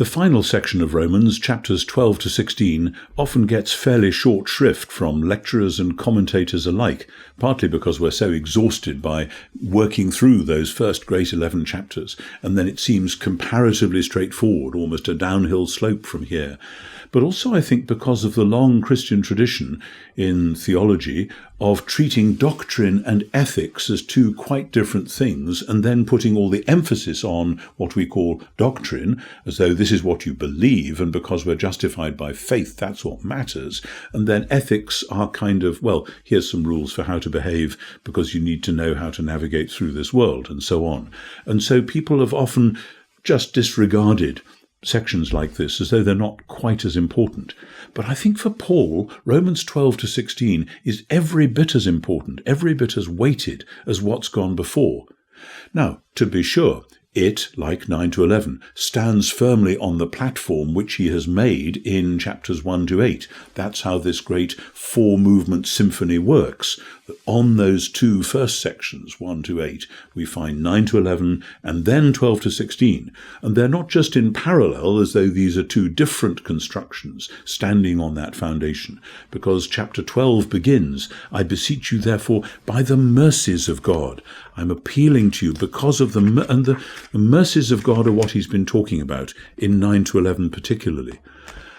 The final section of Romans, chapters 12 to 16, often gets fairly short shrift from lecturers and commentators alike, partly because we're so exhausted by working through those first great 11 chapters, and then it seems comparatively straightforward, almost a downhill slope from here. But also, I think, because of the long Christian tradition in theology of treating doctrine and ethics as two quite different things, and then putting all the emphasis on what we call doctrine, as though this is what you believe, and because we're justified by faith, that's what matters. And then ethics are kind of, well, here's some rules for how to behave, because you need to know how to navigate through this world, and so on. And so people have often just disregarded sections like this as though they're not quite as important. But I think for Paul, Romans 12 to 16 is every bit as important, every bit as weighted as what's gone before. Now, to be sure, it, like 9 to 11, stands firmly on the platform which he has made in chapters 1 to 8. That's how this great four-movement symphony works. On those two first sections, 1 to 8, we find 9 to 11 and then 12 to 16. And they're not just in parallel as though these are two different constructions standing on that foundation, because chapter 12 begins, I beseech you therefore by the mercies of God. I'm appealing to you because of the mercies of God are what he's been talking about in 9 to 11 particularly.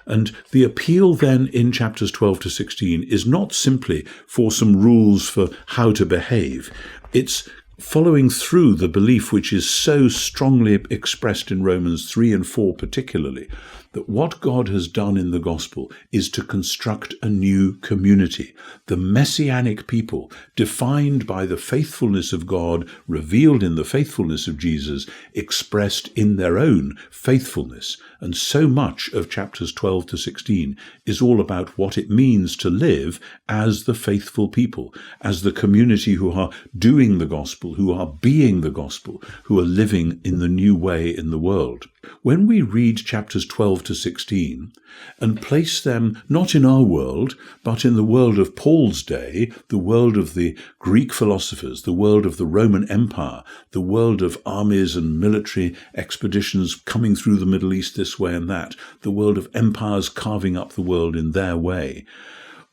And the appeal then in chapters 12 to 16 is not simply for some rules for how to behave. It's following through the belief which is so strongly expressed in Romans 3 and 4 particularly, that what God has done in the gospel is to construct a new community, the messianic people, defined by the faithfulness of God, revealed in the faithfulness of Jesus, expressed in their own faithfulness. And so much of chapters 12 to 16 is all about what it means to live as the faithful people, as the community who are doing the gospel, who are being the gospel, who are living in the new way in the world. When we read chapters 12 to 16 and place them not in our world, but in the world of Paul's day, the world of the Greek philosophers, the world of the Roman Empire, the world of armies and military expeditions coming through the Middle East this way and that, the world of empires carving up the world in their way,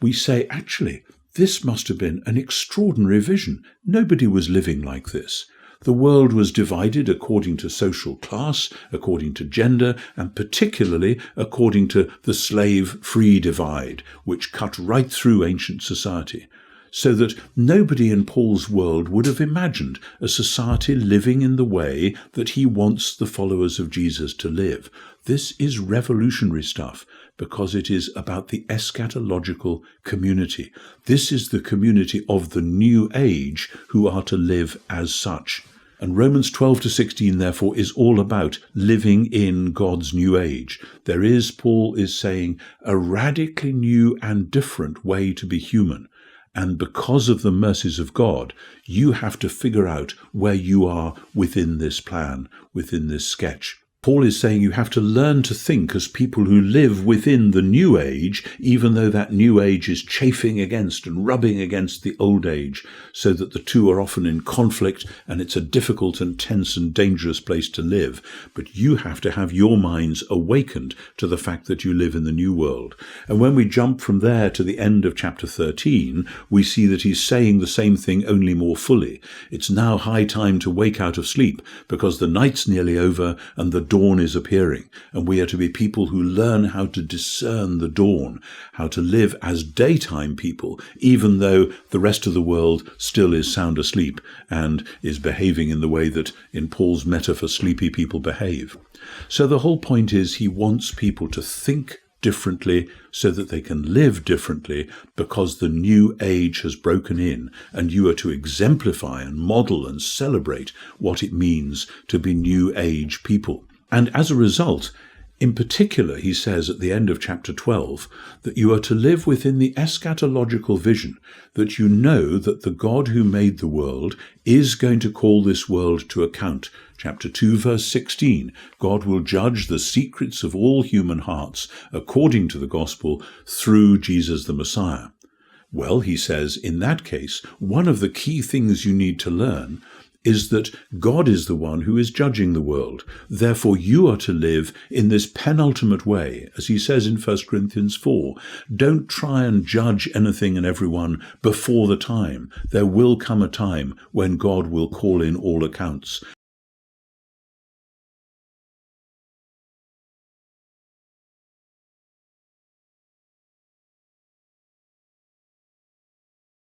we say, actually, this must have been an extraordinary vision. Nobody was living like this. The world was divided according to social class, according to gender, and particularly according to the slave-free divide, which cut right through ancient society, so that nobody in Paul's world would have imagined a society living in the way that he wants the followers of Jesus to live. This is revolutionary stuff, because it is about the eschatological community. This is the community of the new age who are to live as such. And Romans 12 to 16, therefore, is all about living in God's new age. There is, Paul is saying, a radically new and different way to be human. And because of the mercies of God, you have to figure out where you are within this plan, within this sketch. Paul is saying you have to learn to think as people who live within the new age, even though that new age is chafing against and rubbing against the old age, so that the two are often in conflict and it's a difficult and tense and dangerous place to live. But you have to have your minds awakened to the fact that you live in the new world. And when we jump from there to the end of chapter 13, we see that he's saying the same thing only more fully. It's now high time to wake out of sleep, because the night's nearly over and the dawn is appearing, and we are to be people who learn how to discern the dawn, how to live as daytime people, even though the rest of the world still is sound asleep and is behaving in the way that in Paul's metaphor sleepy people behave. So the whole point is he wants people to think differently so that they can live differently, because the new age has broken in, and you are to exemplify and model and celebrate what it means to be new age people. And as a result, in particular, he says at the end of chapter 12, that you are to live within the eschatological vision, that you know that the God who made the world is going to call this world to account. Chapter 2, verse 16, God will judge the secrets of all human hearts according to the gospel through Jesus the Messiah. Well, he says, in that case, one of the key things you need to learn is that God is the one who is judging the world. Therefore, you are to live in this penultimate way, as he says in 1 Corinthians 4. Don't try and judge anything and everyone before the time. There will come a time when God will call in all accounts.